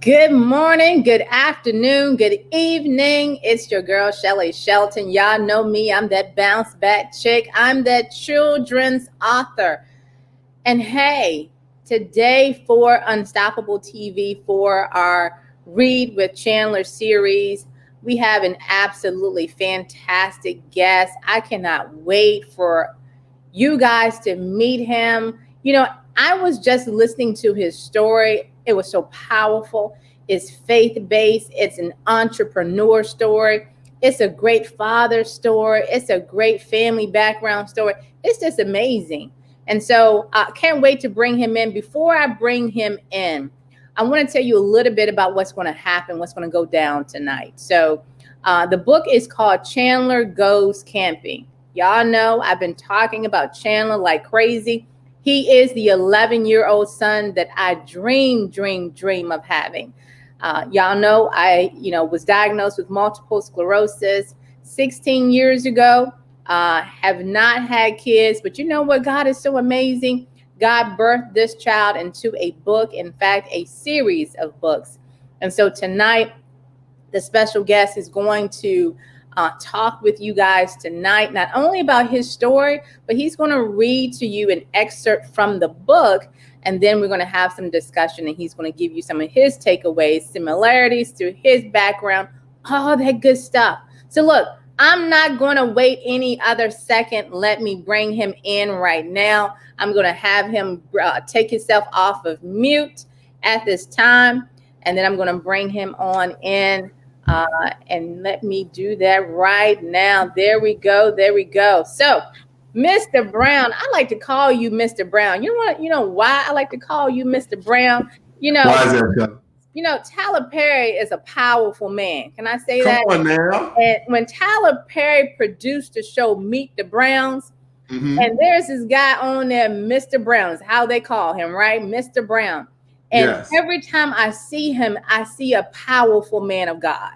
Good morning, good afternoon, good evening. It's your girl, Shelly Shelton. Y'all know me. I'm that bounce back chick. I'm that children's author. And hey, today for Unstoppable TV, for our Read with Chandler series, we have an absolutely fantastic guest. I cannot wait for you guys to meet him. I was just listening to his story. It was so powerful. It's faith-based. It's an entrepreneur story. It's a great father story. It's a great family background story. It's just amazing. And so I can't wait to bring him in. Before I bring him in, I want to tell you a little bit about what's going to happen, what's going to go down tonight. So the book is called Chandler Goes Camping. Y'all know I've been talking about Chandler like crazy. He is the 11-year-old son that I dream of having. Y'all know I was diagnosed with multiple sclerosis 16 years ago. Have not had kids, but you know what? God is so amazing. God birthed this child into a book, in fact, a series of books. And so tonight, the special guest is going to talk with you guys tonight, not only about his story, but he's going to read to you an excerpt from the book. And then we're going to have some discussion, and he's going to give you some of his takeaways, similarities to his background, all that good stuff. So look, I'm not going to wait any other second. Let me bring him in right now. I'm going to have him take himself off of mute at this time, and then I'm going to bring him on in. And let me do that right now. There we go. So, Mr. Brown, I like to call you Mr. Brown. You know what? You know why I like to call you Mr. Brown? Why is that? Tyler Perry is a powerful man. Can I say that? Come on now. And when Tyler Perry produced the show Meet the Browns, and there's this guy on there, Mr. Brown, is how they call him, right? Mr. Brown. And yes. Every time I see him, I see a powerful man of God.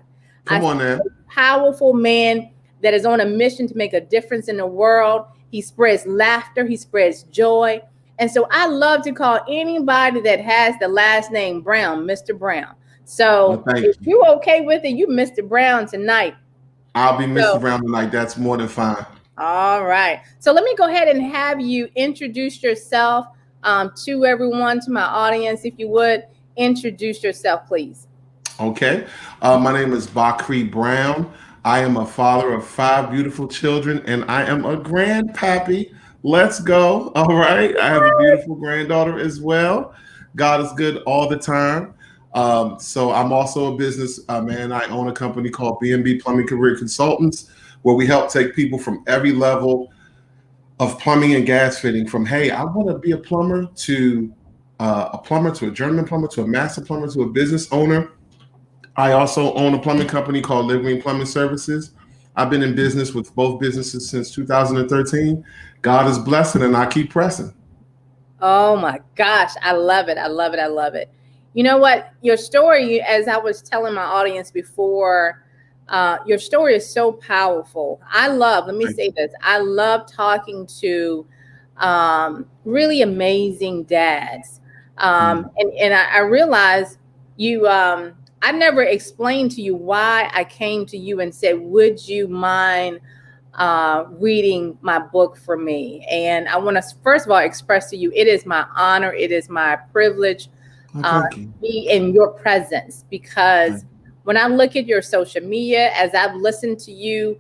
Come on now. A powerful man that is on a mission to make a difference in the world. He spreads laughter. He spreads joy. And so I love to call anybody that has the last name Brown, Mr. Brown. So if you're okay with it, you Mr. Brown tonight. I'll be Mr. Brown tonight. That's more than fine. All right. So let me go ahead and have you introduce yourself to everyone, to my audience. If you would, introduce yourself, please. Okay. My name is Bakri Brown. I am a father of 5 beautiful children, and I am a grandpappy. Let's go. All right. I have a beautiful granddaughter as well. God is good all the time. So I'm also a business man. I own a company called B&B Plumbing Career Consultants, where we help take people from every level of plumbing and gas fitting, from, hey, I want to be a plumber, to a journeyman plumber, to a master plumber, to a business owner. I also own a plumbing company called Live Green Plumbing Services. I've been in business with both businesses since 2013. God is blessing, and I keep pressing. Oh my gosh, I love it. You know what? Your story, as I was telling my audience before, your story is so powerful. I love talking to really amazing dads. And I realized you, I never explained to you why I came to you and said, would you mind reading my book for me? And I want to first of all express to you, it is my honor, it is my privilege to be in your presence, because when I look at your social media, as I've listened to you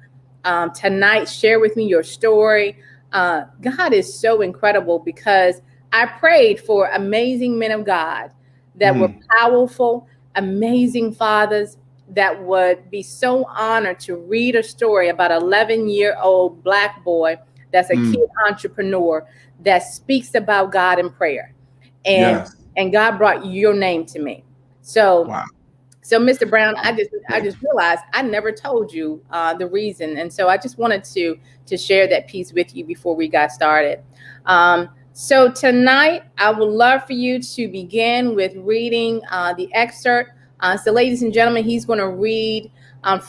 tonight share with me your story, God is so incredible, because I prayed for amazing men of God that were powerful, amazing fathers, that would be so honored to read a story about an 11-year-old Black boy that's a kid entrepreneur that speaks about God in prayer. And God brought your name to me. So, So Mr. Brown, I just realized I never told you the reason. And so I just wanted to share that piece with you before we got started. So tonight, I would love for you to begin with reading the excerpt. So ladies and gentlemen, he's going to read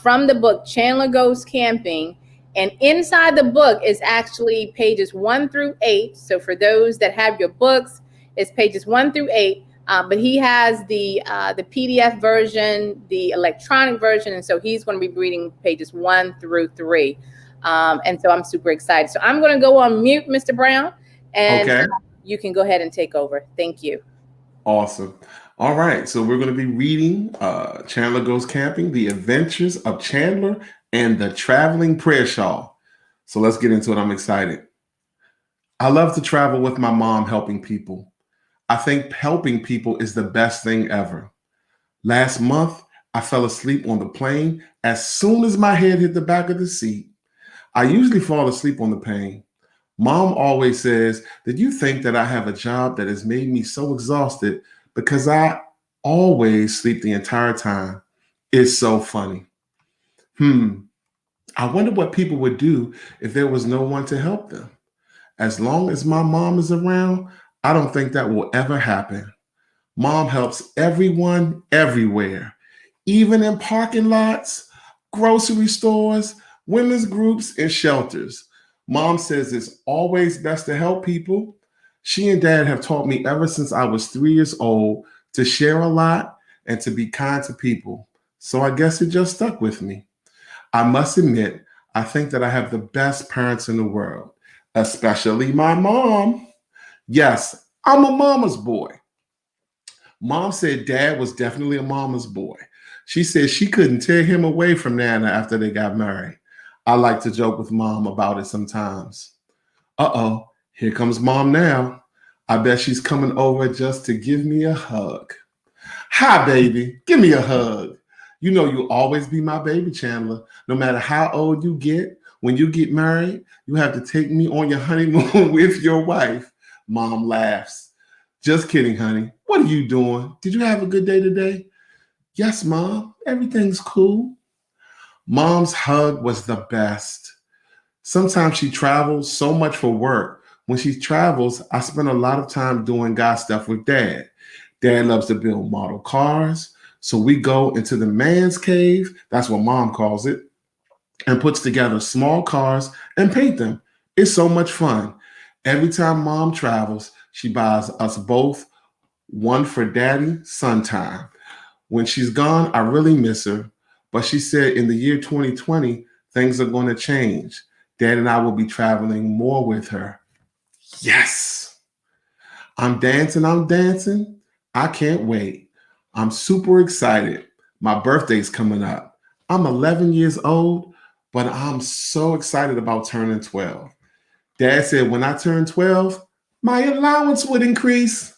from the book, Chandler Goes Camping. And inside the book is actually pages 1 through 8. So for those that have your books, it's pages 1 through 8. But he has the PDF version, the electronic version, and so he's going to be reading pages 1 through 3. And so I'm super excited. So I'm going to go on mute, Mr. Brown, and Okay. you can go ahead and take over. Thank you. Awesome. All right. So we're going to be reading Chandler Goes Camping, The Adventures of Chandler and the Traveling Prayer Shawl. So let's get into it. I'm excited. I love to travel with my mom helping people. I think helping people is the best thing ever. Last month, I fell asleep on the plane as soon as my head hit the back of the seat. I usually fall asleep on the plane. Mom always says, "Did you think that I have a job that has made me so exhausted because I always sleep the entire time?" It's so funny. I wonder what people would do if there was no one to help them. As long as my mom is around, I don't think that will ever happen. Mom helps everyone everywhere, even in parking lots, grocery stores, women's groups, and shelters. Mom says it's always best to help people. She and dad have taught me ever since I was 3 years old to share a lot and to be kind to people. So I guess it just stuck with me. I must admit, I think that I have the best parents in the world, especially my mom. Yes, I'm a mama's boy. Mom said dad was definitely a mama's boy. She said she couldn't tear him away from Nana after they got married. I like to joke with mom about it sometimes. Uh-oh, here comes mom now. I bet she's coming over just to give me a hug. Hi, baby. Give me a hug. You know you'll always be my baby, Chandler. No matter how old you get, when you get married, you have to take me on your honeymoon with your wife. Mom laughs. Just kidding, honey. What are you doing? Did you have a good day today? Yes, Mom. Everything's cool. Mom's hug was the best. Sometimes she travels so much for work. When she travels, I spend a lot of time doing God stuff with Dad. Dad loves to build model cars. So we go into the man's cave, that's what Mom calls it, and puts together small cars and paint them. It's so much fun. Every time Mom travels, she buys us both one for Daddy, son time. When she's gone, I really miss her. But she said in the year 2020, things are going to change. Dad and I will be traveling more with her. Yes. I'm dancing. I can't wait. I'm super excited. My birthday's coming up. I'm 11 years old, but I'm so excited about turning 12. Dad said when I turn 12, my allowance would increase.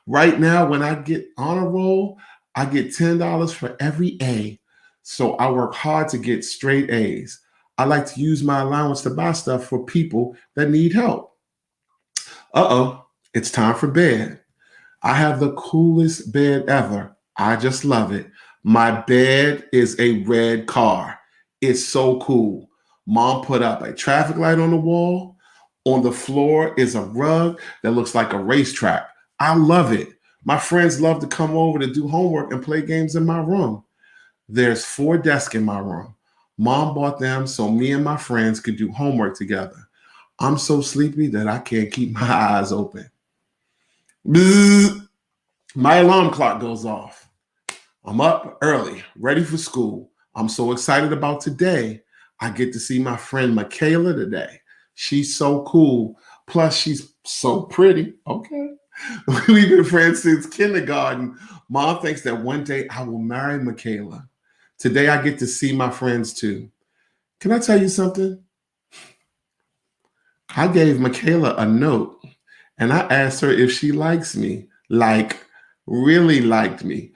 Right now, when I get on a roll, I get $10 for every A. So I work hard to get straight A's. I like to use my allowance to buy stuff for people that need help. Uh-oh, it's time for bed. I have the coolest bed ever. I just love it. My bed is a red car. It's so cool. Mom put up a traffic light on the wall. On the floor is a rug that looks like a racetrack. I love it. My friends love to come over to do homework and play games in my room. There's 4 desks in my room. Mom bought them so me and my friends could do homework together. I'm so sleepy that I can't keep my eyes open. Bzz. My alarm clock goes off. I'm up early, ready for school. I'm so excited about today. I get to see my friend Michaela today. She's so cool. Plus, she's so pretty. Okay. We've been friends since kindergarten. Mom thinks that one day I will marry Michaela. Today, I get to see my friends too. Can I tell you something? I gave Michaela a note and I asked her if she likes me, like really liked me.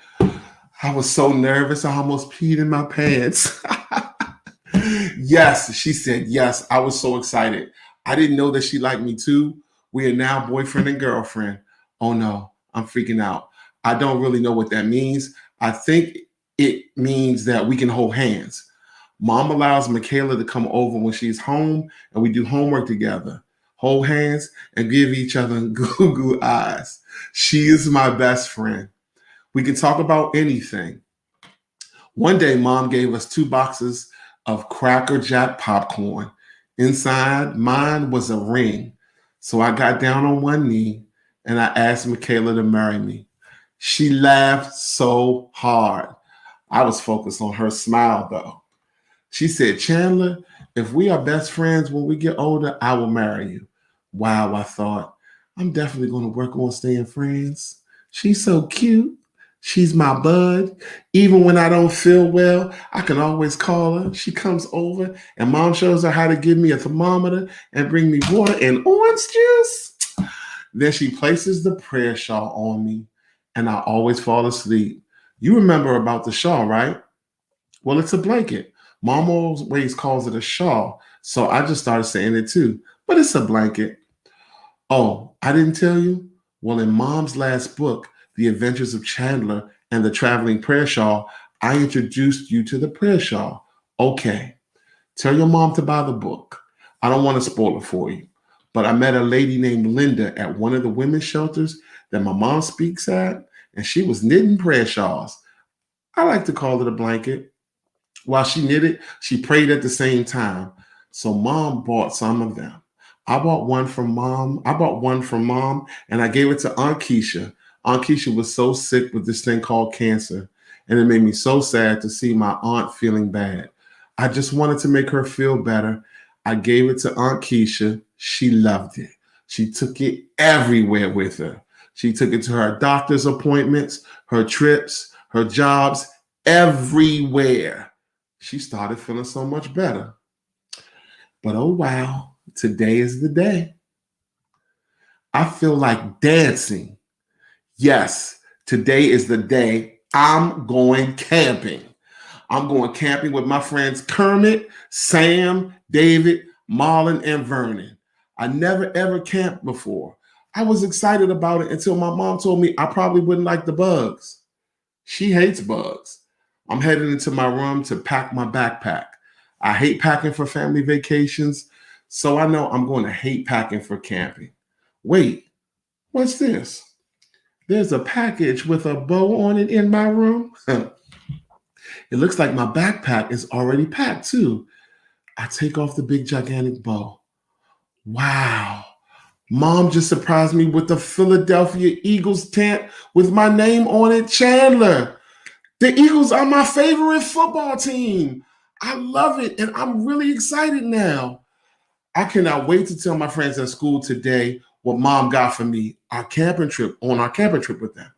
I was so nervous, I almost peed in my pants. Yes, she said yes. I was so excited. I didn't know that she liked me too. We are now boyfriend and girlfriend. Oh no, I'm freaking out. I don't really know what that means. I think it means that we can hold hands. Mom allows Michaela to come over when she's home and we do homework together. Hold hands and give each other goo goo eyes. She is my best friend. We can talk about anything. One day, Mom gave us 2 boxes of Cracker Jack popcorn. Inside, mine was a ring. So I got down on one knee and I asked Michaela to marry me. She laughed so hard. I was focused on her smile though. She said, Chandler, if we are best friends when we get older, I will marry you. Wow, I thought, I'm definitely going to work on staying friends. She's so cute. She's my bud. Even when I don't feel well, I can always call her. She comes over and mom shows her how to give me a thermometer and bring me water and orange juice. Then she places the prayer shawl on me and I always fall asleep. You remember about the shawl, right? Well, it's a blanket. Mom always calls it a shawl, so I just started saying it too. But it's a blanket. Oh, I didn't tell you? Well, in Mom's last book, The Adventures of Chandler and the Traveling Prayer Shawl, I introduced you to the prayer shawl. Okay, tell your mom to buy the book. I don't want to spoil it for you, but I met a lady named Linda at one of the women's shelters that my mom speaks at, and she was knitting prayer shawls. I like to call it a blanket. While she knitted, she prayed at the same time. So mom bought some of them. I bought one from mom. I bought one from mom and I gave it to Aunt Keisha. Aunt Keisha was so sick with this thing called cancer. And it made me so sad to see my aunt feeling bad. I just wanted to make her feel better. I gave it to Aunt Keisha. She loved it. She took it everywhere with her. She took it to her doctor's appointments, her trips, her jobs, everywhere. She started feeling so much better. But oh wow, today is the day. I feel like dancing. Yes, today is the day I'm going camping. I'm going camping with my friends Kermit, Sam, David, Marlon, and Vernon. I never ever camped before. I was excited about it until my mom told me I probably wouldn't like the bugs. She hates bugs. I'm heading into my room to pack my backpack. I hate packing for family vacations, so I know I'm going to hate packing for camping. Wait, what's this? There's a package with a bow on it in my room. It looks like my backpack is already packed too. I take off the big gigantic bow. Wow. Mom just surprised me with the Philadelphia Eagles tent with my name on it, Chandler. The Eagles are my favorite football team. I love it, and I'm really excited now. I cannot wait to tell my friends at school today what mom got for me our camping trip with them.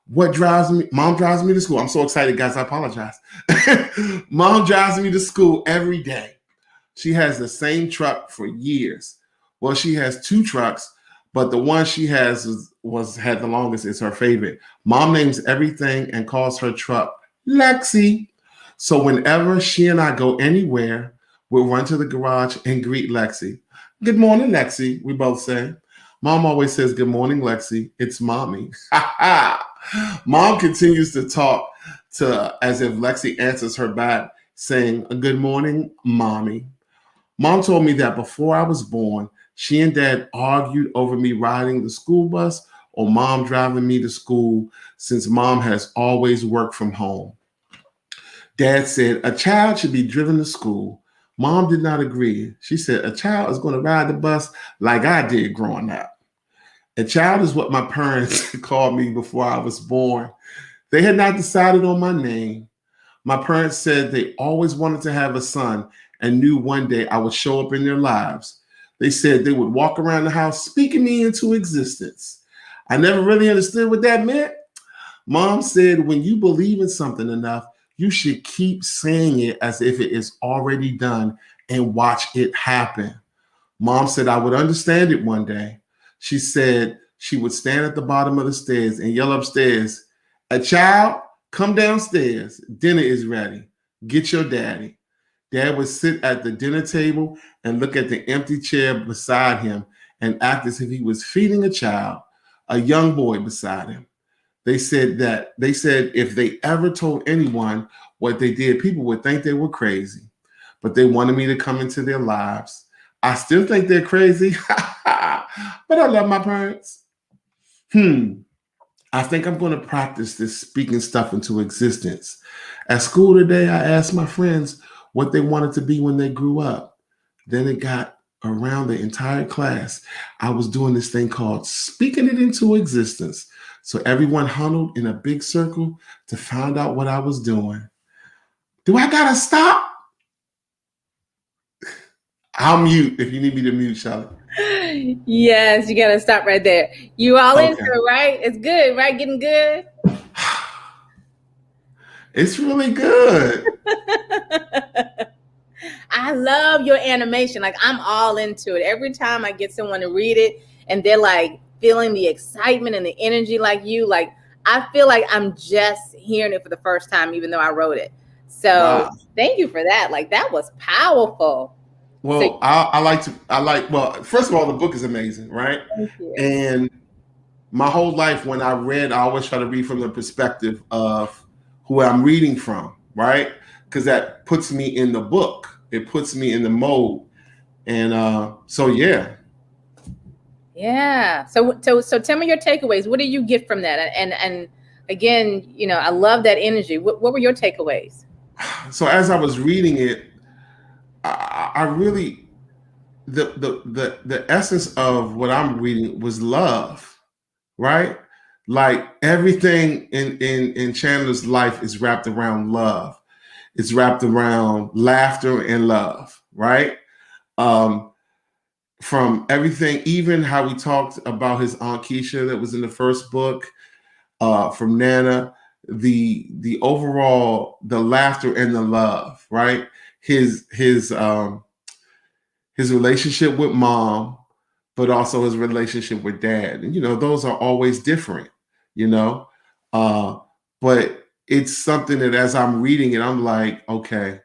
Mom drives me to school. I'm so excited, guys. I apologize. Mom drives me to school every day. She has the same truck for years. Well, she has two trucks, but the one she has had the longest is her favorite. Mom names everything and calls her truck Lexi. So whenever she and I go anywhere, we'll run to the garage and greet Lexi. Good morning, Lexi, we both say. Mom always says, good morning, Lexi. It's mommy. Mom continues to talk as if Lexi answers her back, saying, good morning, mommy. Mom told me that before I was born, she and dad argued over me riding the school bus or mom driving me to school since mom has always worked from home. Dad said a child should be driven to school. Mom did not agree. She said a child is going to ride the bus like I did growing up. A child is what my parents called me before I was born. They had not decided on my name. My parents said they always wanted to have a son and knew one day I would show up in their lives. They said they would walk around the house speaking me into existence. I never really understood what that meant. Mom said when you believe in something enough, you should keep saying it as if it is already done and watch it happen. Mom said I would understand it one day. She said she would stand at the bottom of the stairs and yell upstairs, a child, come downstairs. Dinner is ready. Get your daddy. Dad would sit at the dinner table and look at the empty chair beside him and act as if he was feeding a child, a young boy beside him. They said if they ever told anyone what they did, people would think they were crazy. But they wanted me to come into their lives. I still think they're crazy, but I love my parents. I think I'm going to practice this speaking stuff into existence. At school today, I asked my friends what they wanted to be when they grew up. Then it got around the entire class. I was doing this thing called speaking it into existence. So everyone huddled in a big circle to find out what I was doing. Do I gotta stop? I'll mute if you need me to mute, Shelly. Yes, you gotta stop right there. You all Okay. into it, right? It's good, right? Getting good. It's really good. I love your animation. Like, I'm all into it. Every time I get someone to read it and they're like feeling the excitement and the energy like you, like I feel like I'm just hearing it for the first time, even though I wrote it. So Wow. thank you for that. Like, that was powerful. Well, So- well, first of all, the book is amazing, right? Thank you. And my whole life when I read, I always try to read from the perspective of who I'm reading from, right? Because that puts me in the book. It puts me in the mode. And so, yeah. Yeah. So tell me your takeaways. What do you get from that? And again, you know, I love that energy. What were your takeaways? So as I was reading it, I really the essence of what I'm reading was love, right? Like everything in Chandler's life is wrapped around love. It's wrapped around laughter and love, right? From everything, even how he talked about his Aunt Keisha that was in the first book, from Nana, the overall, the laughter and the love, right? His relationship with mom, but also his relationship with dad. And, those are always different, you know? But it's something that as I'm reading it, I'm like, okay,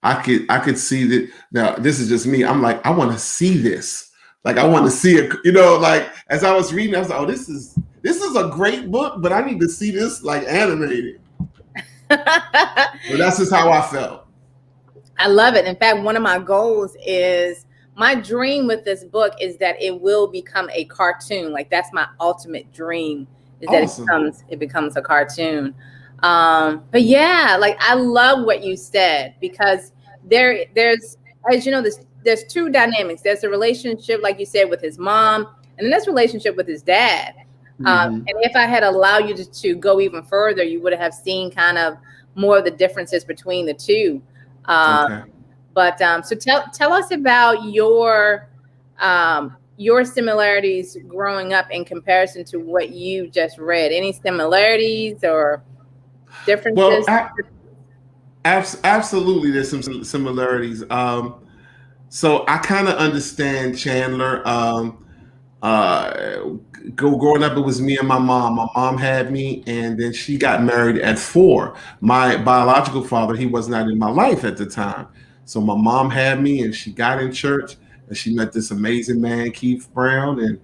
I could see that. Now, this is just me. I'm like, I want to see this. Like, I want to see it, like as I was reading, I was like, oh, this is a great book, but I need to see this like animated. So that's just how I felt. I love it. In fact, one of my goals is, my dream with this book is that it will become a cartoon. Like, that's my ultimate dream, is that Awesome. it becomes a cartoon. But yeah, like, I love what you said, because there's, as you know, there's two dynamics. There's a relationship, like you said, with his mom, and then there's a relationship with his dad. And if I had allowed you to go even further, you would have seen kind of more of the differences between the two. Okay. But so tell us about your similarities growing up in comparison to what you just read. Any similarities or differences? Well, absolutely, there's some similarities. So I kind of understand Chandler. Growing up, it was me and my mom. My mom had me, and then she got married at 4. My biological father, he was not in my life at the time. So my mom had me, and she got in church, and she met this amazing man, Keith Brown, and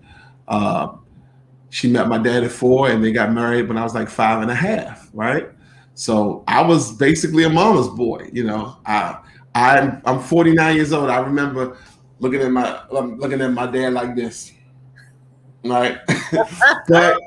she met my dad at 4, and they got married when I was like 5.5, right? So I was basically a mama's boy, I'm 49 years old. I remember looking at my dad like this, right? But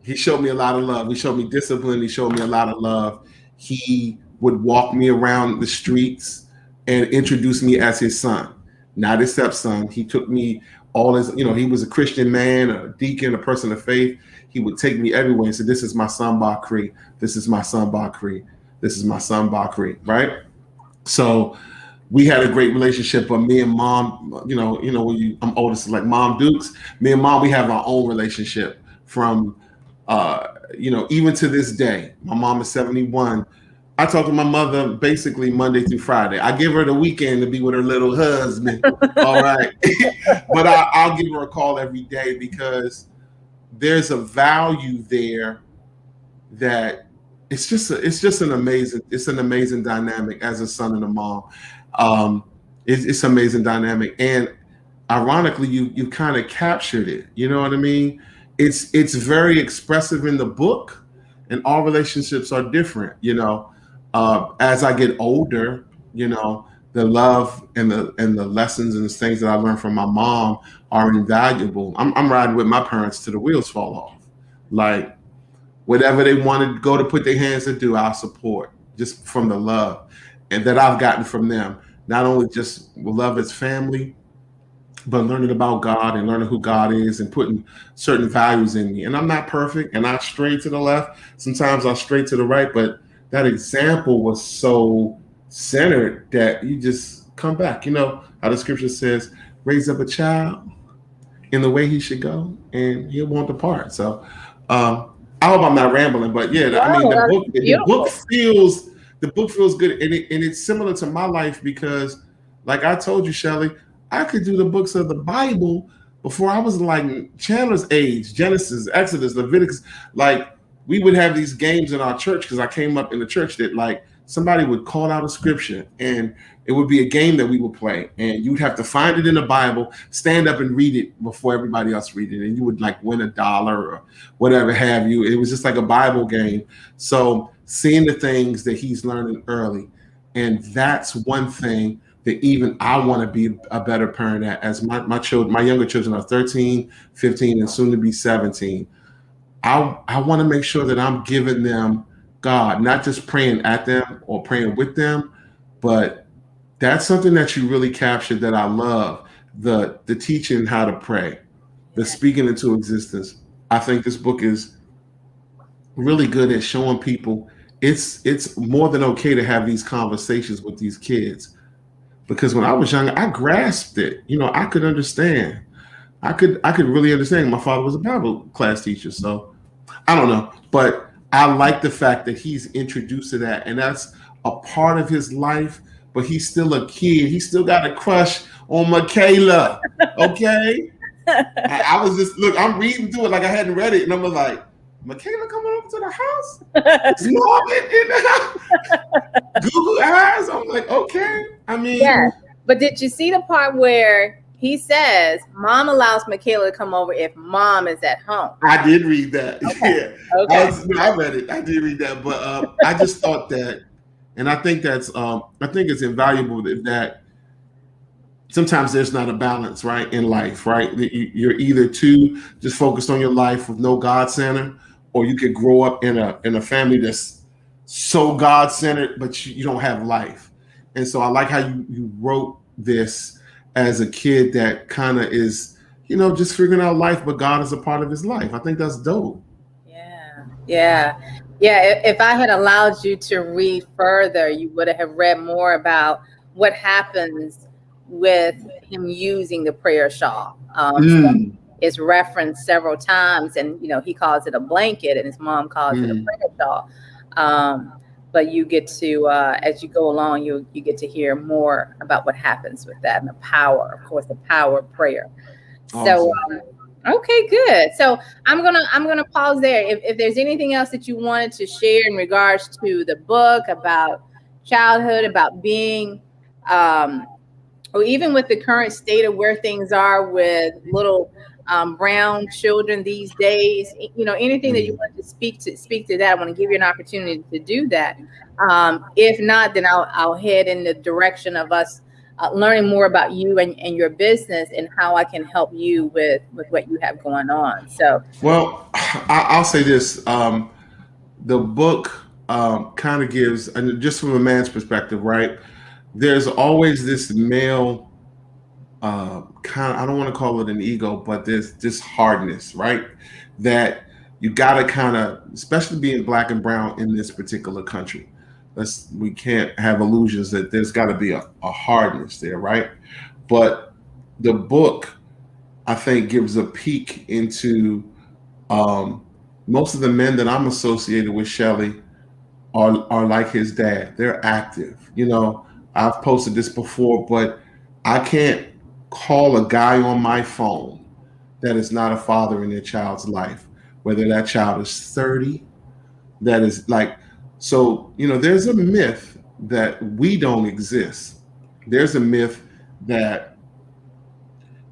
he showed me a lot of love. He showed me discipline. He showed me a lot of love. He would walk me around the streets and introduce me as his son, not his stepson. He took me all his, he was a Christian man, a deacon, a person of faith. He would take me everywhere and say, "This is my son Bakri. This is my son Bakri. This is my son Bakri," right? So we had a great relationship, but me and mom, I'm oldest, like Mom Dukes. Me and mom, we have our own relationship from, even to this day. My mom is 71. I talk to my mother basically Monday through Friday. I give her the weekend to be with her little husband. All right. But I'll give her a call every day, because there's a value there that it's just an amazing dynamic as a son and a mom. It's amazing dynamic. And ironically, you kind of captured it. You know what I mean? It's very expressive in the book, and all relationships are different. As I get older, the love and the lessons and the things that I learned from my mom are invaluable. I'm riding with my parents till the wheels fall off. Like, whatever they want to go to put their hands to do, I'll support, just from the love and that I've gotten from them. Not only just love as family, but learning about God and learning who God is and putting certain values in me. And I'm not perfect and I stray to the left. Sometimes I stray to the right, but that example was so centered that you just come back. You know how the scripture says, raise up a child in the way he should go and he won't depart. So I hope I'm not rambling, but yeah, I mean Wow, that's the book beautiful. feels good, and it's similar to my life because, like I told you, Shelly, I could do the books of the Bible before I was like Chandler's age, Genesis, Exodus, Leviticus. Like we would have these games in our church because I came up in the church that like somebody would call out a scripture and it would be a game that we would play, and you'd have to find it in the Bible, stand up and read it before everybody else read it, and you would like win $1 or whatever have you. It was just like a Bible game. So seeing the things that he's learning early, and that's one thing that even I want to be a better parent at. As my children, my younger children are 13, 15, and soon to be 17. I want to make sure that I'm giving them God, not just praying at them or praying with them, but that's something that you really captured that I love. The teaching how to pray, the speaking into existence. I think this book is really good at showing people it's more than okay to have these conversations with these kids. Because when I was younger, I grasped it. You know, I could understand. I could really understand. My father was a Bible class teacher, so I don't know, but I like the fact that he's introduced to that, and that's a part of his life. But he's still a kid. He still got a crush on Michaela. Okay, I was just look. I'm reading through it like I hadn't read it, and I'm like, Michaela coming over to the house. Is mom in the house? Google eyes. I'm like, okay. I mean, Yes. But did you see the part where he says mom allows Michaela to come over if mom is at home? I did read that. Okay. Yeah, Okay. I read it. I did read that, but I just thought that, and I think I think it's invaluable that sometimes there's not a balance, right, in life, right? You're either too just focused on your life with no God center, or you could grow up in a family that's so God centered, but you don't have life. And so I like how you wrote this as a kid that kind of is, you know, just figuring out life, but God is a part of his life. I think that's dope. Yeah. Yeah. Yeah. If I had allowed you to read further, you would have read more about what happens with him using the prayer shawl. Mm. It's referenced several times, and he calls it a blanket, and his mom calls it a prayer shawl. But you get to, as you go along, you get to hear more about what happens with that and the power, of course, the power of prayer. Awesome. So, okay, good. So I'm gonna pause there. If there's anything else that you wanted to share in regards to the book, about childhood, about being, or even with the current state of where things are with little brown children these days, anything that you want to speak to that, I want to give you an opportunity to do that. If not, then I'll head in the direction of us learning more about you and your business and how I can help you with what you have going on. So, well, I'll say this: the book kind of gives, and just from a man's perspective, right? There's always this male kind of, I don't want to call it an ego, but there's this hardness, right? That you got to kind of, especially being black and brown in this particular country, we can't have illusions that there's got to be a hardness there, right? But the book, I think, gives a peek into most of the men that I'm associated with, Shelly, are like his dad. They're active. I've posted this before, but I can't call a guy on my phone that is not a father in their child's life, whether that child is 30, that is like, so, there's a myth that we don't exist. There's a myth that,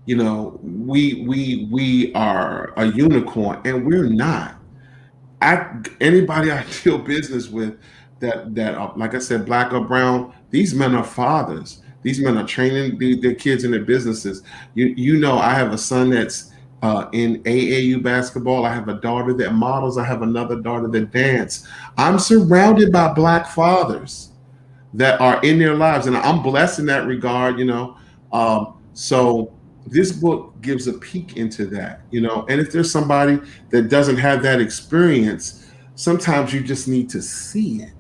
we are a unicorn, and we're not. Anybody I deal business with that like I said, black or brown, these men are fathers. These men are training their kids in their businesses. I have a son that's in AAU basketball. I have a daughter that models. I have another daughter that dance. I'm surrounded by black fathers that are in their lives, and I'm blessed in that regard. So this book gives a peek into that, and if there's somebody that doesn't have that experience, sometimes you just need to see it,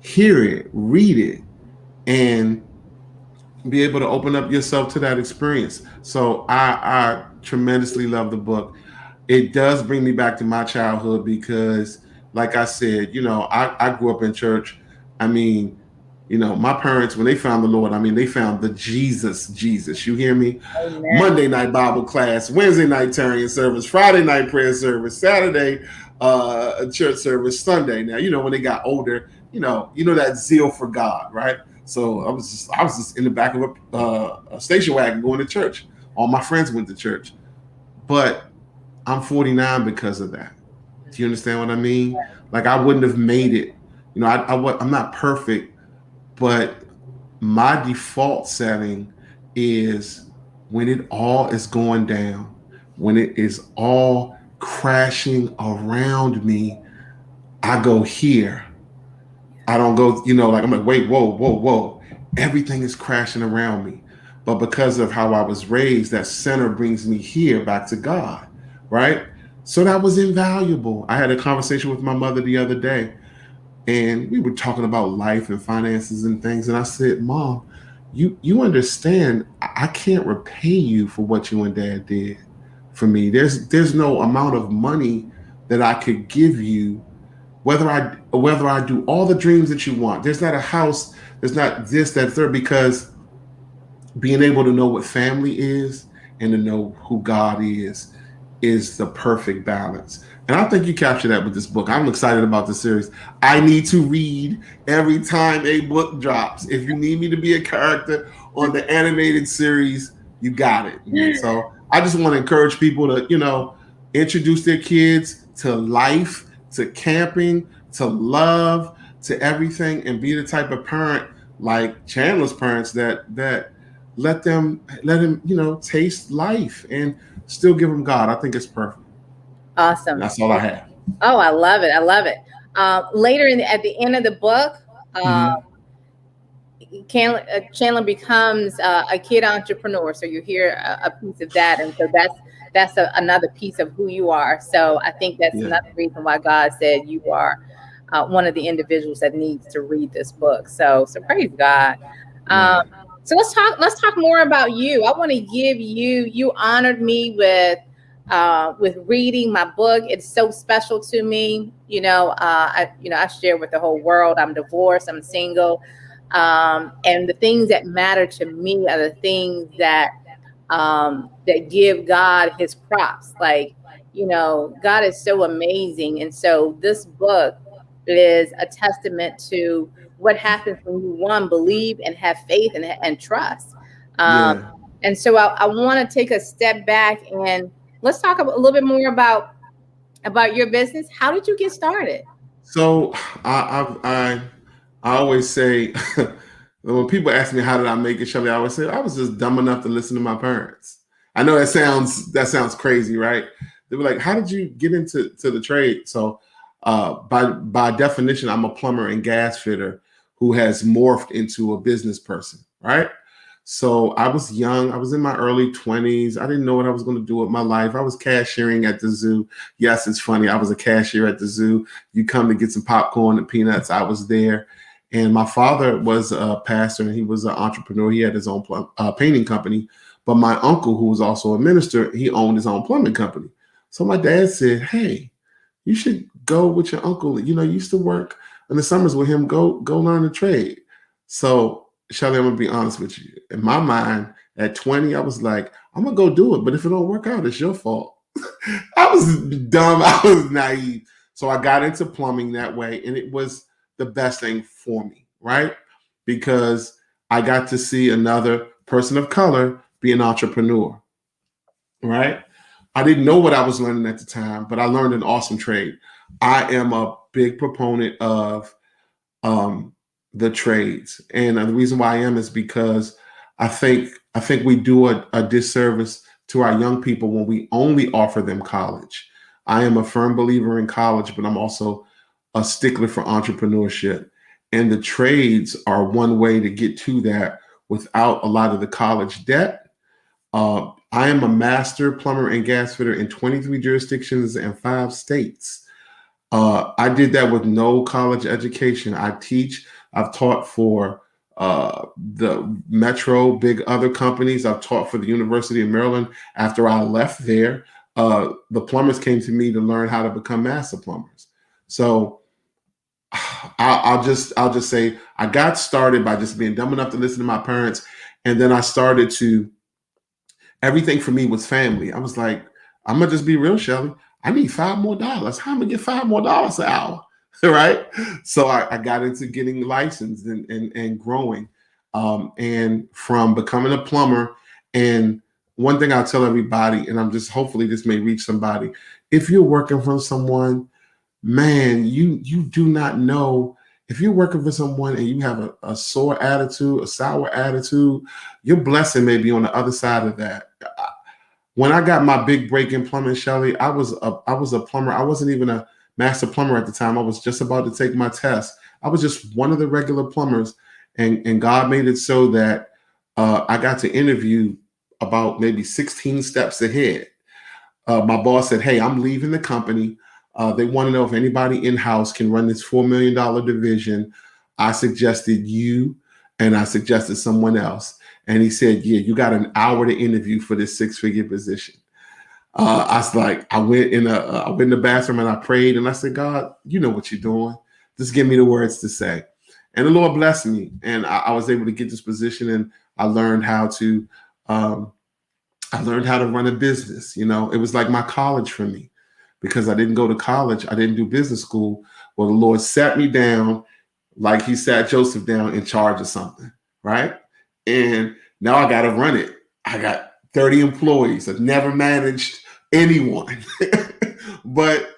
hear it, read it, and be able to open up yourself to that experience. So I tremendously love the book. It does bring me back to my childhood because, like I said, I grew up in church. I mean, my parents, when they found the Lord, I mean, they found the Jesus. You hear me? Amen. Monday night Bible class, Wednesday night Tarian service, Friday night prayer service, Saturday church service, Sunday. Now, when they got older, that zeal for God, right? So I was just in the back of a station wagon going to church. All my friends went to church, but I'm 49 because of that. Do you understand what I mean? Like I wouldn't have made it. I'm not perfect, but my default setting is when it all is going down, when it is all crashing around me, I go here. I don't go, like I'm like, wait, whoa, whoa, whoa. Everything is crashing around me. But because of how I was raised, that center brings me here back to God, right? So that was invaluable. I had a conversation with my mother the other day, and we were talking about life and finances and things. And I said, Mom, you understand I can't repay you for what you and Dad did for me. There's no amount of money that I could give you, whether I do all the dreams that you want. There's not a house, there's not this, that, third, because being able to know what family is and to know who God is the perfect balance. And I think you capture that with this book. I'm excited about the series. I need to read every time a book drops. If you need me to be a character on the animated series, you got it. So I just want to encourage people to, introduce their kids to life, to camping, to love, to everything, and be the type of parent like Chandler's parents that let him, taste life and still give him God. I think it's perfect. Awesome. That's all I have. Oh, I love it. I love it. Later at the end of the book, Mhm. Chandler becomes a kid entrepreneur. So you hear a piece of that, and so that's another piece of who you are. So I think that's Yeah. another reason why God said you are one of the individuals that needs to read this book. So praise God. Um, Right. so let's talk more about you. I want to give you honored me with reading my book. It's so special to me. I share with the whole world. I'm divorced. I'm single. And the things that matter to me are the things that give God his props. Like, God is so amazing. And so this book is a testament to what happens when you, one, believe and have faith and trust. Um, Yeah. and so I want to take a step back and let's talk a little bit more about your business. How did you get started? So I always say when people ask me how did I make it, Shelly, I always say I was just dumb enough to listen to my parents. I know that sounds crazy, right? They were like, "How did you get into the trade?" So by definition, I'm a plumber and gas fitter who has morphed into a business person, right? So I was young. I was in my early 20s. I didn't know what I was going to do with my life. I was cashiering at the zoo. Yes, it's funny. I was a cashier at the zoo. You come to get some popcorn and peanuts. I was there. And my father was a pastor and he was an entrepreneur. He had his own painting company. But my uncle, who was also a minister, he owned his own plumbing company. So my dad said, "Hey, you should go with your uncle. You used to work in the summers with him. Go learn the trade." So, Shelly, I'm gonna be honest with you. In my mind, at 20, I was like, "I'm gonna go do it. But if it don't work out, it's your fault." I was dumb. I was naive. So I got into plumbing that way, and it was the best thing for me, right? Because I got to see another person of color be an entrepreneur, right? I didn't know what I was learning at the time, but I learned an awesome trade. I am a big proponent of um, the trades, and the reason why I am is because I think we do a disservice to our young people when we only offer them college. I am a firm believer in college, but I'm also a stickler for entrepreneurship, and the trades are one way to get to that without a lot of the college debt I am a master plumber and gas fitter in 23 jurisdictions and 5 states. I did that with no college education. I've taught for the Metro, big other companies. I've taught for the University of Maryland. After I left there, the plumbers came to me to learn how to become master plumbers. So I'll just say I got started by just being dumb enough to listen to my parents, and then I started to. Everything for me was family. I was like, I'm gonna just be real, Shelly. I need $5 more. How am I gonna get $5 more an hour? Right. So I got into getting licensed and growing. And from becoming a plumber. And one thing I'll tell everybody, and I'm just hopefully this may reach somebody, if you're working for someone, man, you do not know. If you're working for someone and you have a sore attitude, a sour attitude, your blessing may be on the other side of that. When I got my big break in plumbing, Shelly, I was a plumber. I wasn't even a master plumber at the time. I was just about to take my test. I was just one of the regular plumbers, and God made it so that I got to interview about maybe 16 steps ahead. My boss said, "Hey, I'm leaving the company. They want to know if anybody in-house can run this $4 million division. I suggested you, and I suggested someone else." And he said, "Yeah, you got an hour to interview for this 6-figure position." I was like, I went in the bathroom and I prayed and I said, "God, you know what you're doing. Just give me the words to say." And the Lord blessed me, and I was able to get this position, and I learned how to run a business. You know, it was like my college for me, because I didn't go to college. I didn't do business school. Well, the Lord sat me down like he sat Joseph down in charge of something, right? And now I got to run it. I got 30 employees. I've never managed anyone, but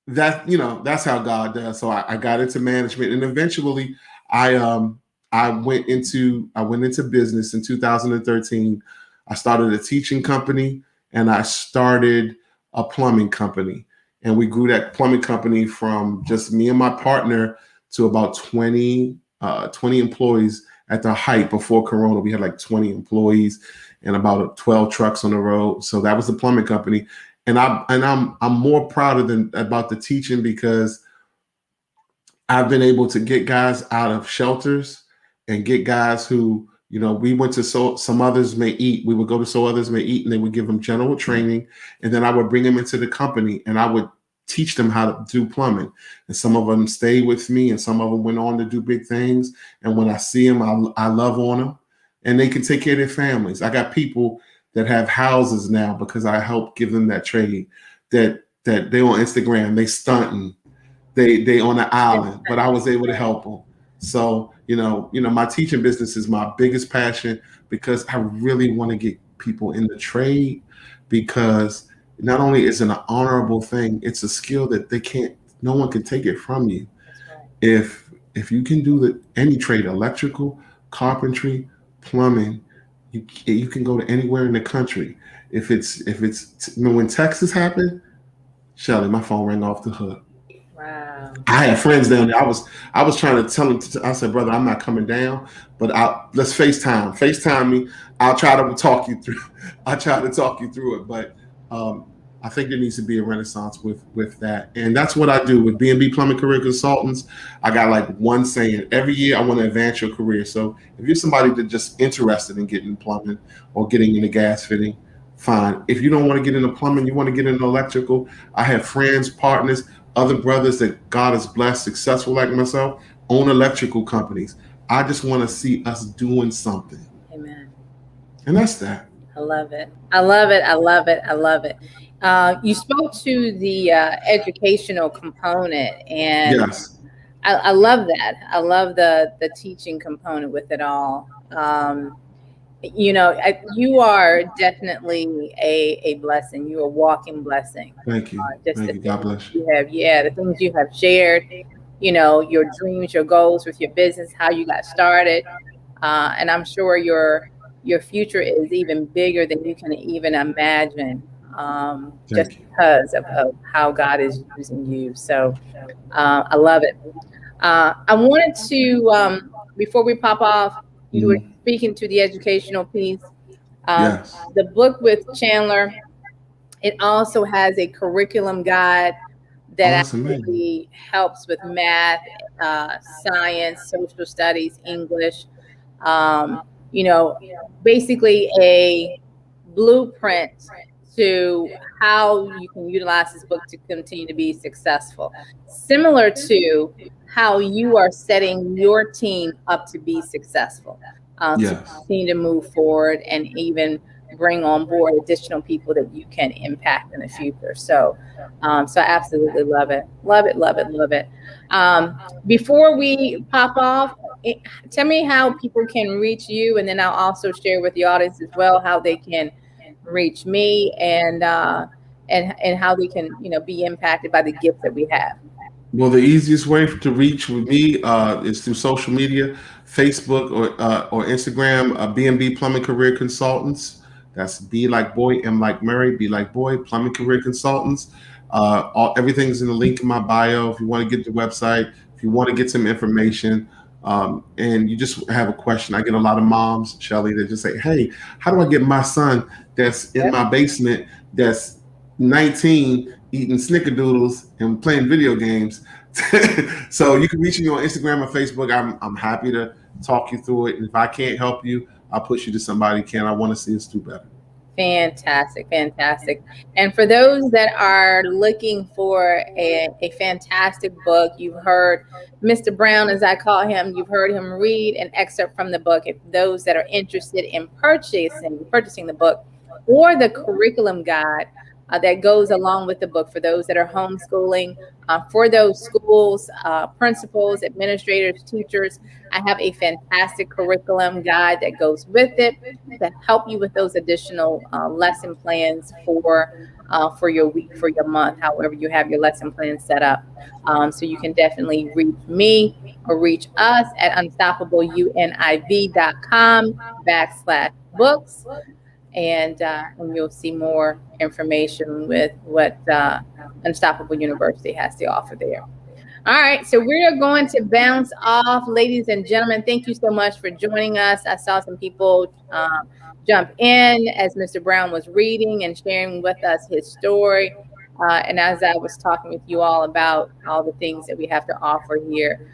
that's how God does. So I got into management, and eventually I went into business in 2013. I started a teaching company, and I started a plumbing company, and we grew that plumbing company from just me and my partner to about 20 employees. At the height before Corona, we had like 20 employees and about 12 trucks on the road. So that was the plumbing company. And I'm more proud about the teaching, because I've been able to get guys out of shelters and get guys who, we went to Some Others May Eat. We would go to So Others May Eat, and they would give them general training. And then I would bring them into the company, and I would teach them how to do plumbing. And some of them stayed with me, and some of them went on to do big things. And when I see them, I love on them, and they can take care of their families. I got people that have houses now because I helped give them that trade, that they on Instagram, they stunting, they on the island, but I was able to help them. So, my teaching business is my biggest passion, because I really want to get people in the trade, because not only is it an honorable thing, it's a skill that no one can take it from you. Right. If you can do any trade, electrical, carpentry, plumbing, you can go to anywhere in the country. When Texas happened, Shelly, my phone rang off the hook. Wow. I had friends down there. I was trying to tell them. I said, "Brother, I'm not coming down, but let's FaceTime. FaceTime me. I'll try to talk you through. it." But I think there needs to be a renaissance with that, and that's what I do with B&B Plumbing Career Consultants. I got like one saying: every year I want to advance your career. So if you're somebody that's just interested in getting plumbing or getting into gas fitting, fine. If you don't want to get into plumbing, you want to get into electrical, I have friends, partners, other brothers that God has blessed, successful like myself, own electrical companies. I just want to see us doing something. Amen. And that's that. I love it. I love it. I love it. I love it. You spoke to the educational component, and yes. I love that. I love the teaching component with it all. You are definitely a blessing. You're a walking blessing. Thank you. Thank you. God bless you. The things you have shared, your dreams, your goals with your business, how you got started. And I'm sure your future is even bigger than you can even imagine, just because of how God is using you. So I love it. I wanted to, before we pop off, you were speaking to the educational piece. Yes. The book with Chandler, it also has a curriculum guide Oh, that that's amazing. actually helps with math, science, social studies, English. Um, you know, basically a blueprint to how you can utilize this book to continue to be successful, similar to how you are setting your team up to be successful, to Yes. continue to move forward and even bring on board additional people that you can impact in the future. So I absolutely love it, love it, love it, love it. Before we pop off, tell me how people can reach you, and then I'll also share with the audience as well how they can reach me, and how they can be impacted by the gifts that we have. Well, the easiest way to reach with me is through social media, Facebook or Instagram, B&B Plumbing Career Consultants. That's B like boy, M like Mary, B like boy, Plumbing Career Consultants. Everything's in the link in my bio. If you want to get the website, if you want to get some information, and you just have a question. I get a lot of moms, Shelly, that just say, "Hey, how do I get my son that's in Yep. my basement, that's 19, eating snickerdoodles and playing video games?" So you can reach me on Instagram or Facebook. I'm happy to talk you through it. And if I can't help you, I'll push you to somebody who can. I want to see us do better. Fantastic, fantastic. And for those that are looking for a fantastic book, you've heard Mr. Brown, as I call him, you've heard him read an excerpt from the book. If those that are interested in purchasing the book or the curriculum guide that goes along with the book, for those that are homeschooling, for those schools, principals, administrators, teachers, I have a fantastic curriculum guide that goes with it to help you with those additional lesson plans for your week, for your month, however you have your lesson plan set up. So you can definitely reach me or reach us at unstoppableuniv.com/books. And you'll see more information with what Unstoppable University has to offer there. All right, so we are going to bounce off, ladies and gentlemen. Thank you so much for joining us. I saw some people jump in as Mr. Brown was reading and sharing with us his story. And as I was talking with you all about all the things that we have to offer here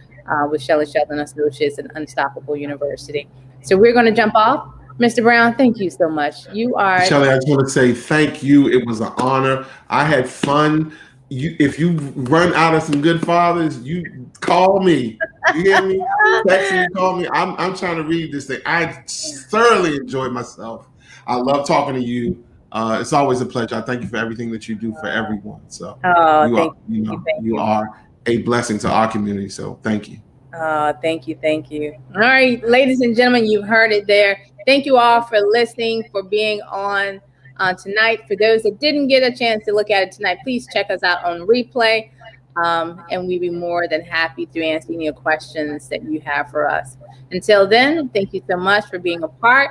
with Shelly Sheldon Associates and Unstoppable University. So we're going to jump off. Mr. Brown, thank you so much. You are. Shelly, I just want to say thank you. It was an honor. I had fun. If you run out of some good fathers, you call me. You hear me? Text me, call me. I'm trying to read this thing. I thoroughly enjoyed myself. I love talking to you. It's always a pleasure. I thank you for everything that you do for everyone. So Thank you are a blessing to our community. So thank you. Thank you. Thank you. All right, ladies and gentlemen, you've heard it there. Thank you all for listening, for being on tonight. For those that didn't get a chance to look at it tonight, please check us out on replay. And we'd be more than happy to answer any questions that you have for us. Until then, thank you so much for being a part.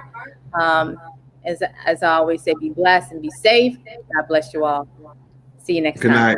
As I always say, be blessed and be safe. God bless you all. See you next time. Good night.